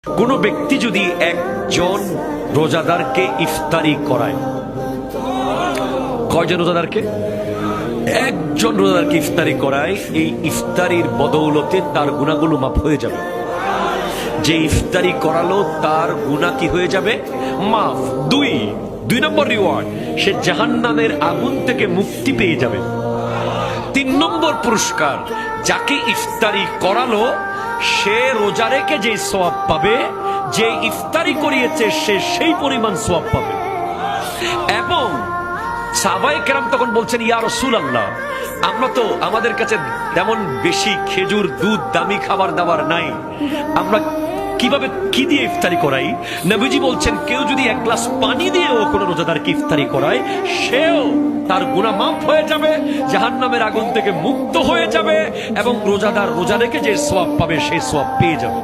কোন ব্যক্তি যদি একজন রোজাদারকে ইফতারি করায়, কয়জন রোজাদারকে? একজন রোজাদারকে ইফতারি করায়, এই ইফতারির বদৌলতে তার গুনাহগুলো মাফ হয়ে যাবে। যে ইফতারি করালো তার গুনাহ কি হয়ে যাবে? মাফ। দুই নম্বর রিওয়ার্ড, সে জাহান্নামের আগুন থেকে মুক্তি পেয়ে যাবে। 3 নম্বর পুরস্কার, যাকে ইফতারি করালো সে রোজা রেখে যে সওয়াব পাবে, যে ইফতারি করিয়েছে সে সেই পরিমাণ সওয়াব পাবে। এবং সাহাবায়ে কেরাম তখন বলছেন, ইয়া রাসূলুল্লাহ, আমরা তো আমাদের কাছে তেমন বেশি খেজুর, দুধ, দামি খাবার দাবার নাই, আমরা কিভাবে কি দিয়ে ইফতারি করাই? নবীজি বলছেন, কেউ যদি 1 গ্লাস পানি দিয়েও কোনো রোজাদারকে ইফতারি করায়, সেও তার গুনাহ মাফ হয়ে যাবে, জাহান্নামের আগুন থেকে মুক্ত হয়ে যাবে এবং রোজাদার রোজা রেখে যে সওয়াব পাবে সেই সওয়াব পেয়ে যাবে।